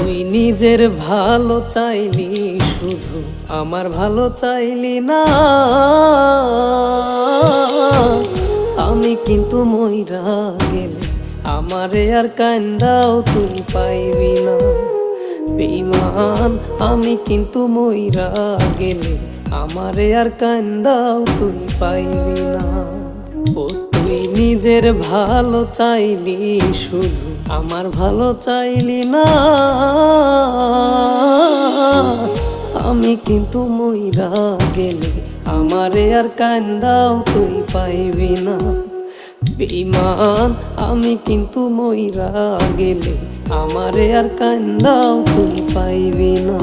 তুই নিজের ভালো চাইলি শুধু, আমার ভালো চাইলি না। আমি কিন্তু মইরা গেলে আমারে আর কান্দাও তুই পাইবি না। বেঈমান, আমি কিন্তু মইরা গেলে আমারে আর কান্দাও তুই পাইবি না। ও তুই নিজের ভালো চাইলি শুধু, আমার ভালো চাইলি না। আমি কিন্তু মইরা গেলে আমারে আর কান্দাও তুই পাইবি না। বেঈমান, আমি কিন্তু মইরা গেলে আমারে আর কান্দাও তুই পাইবি না।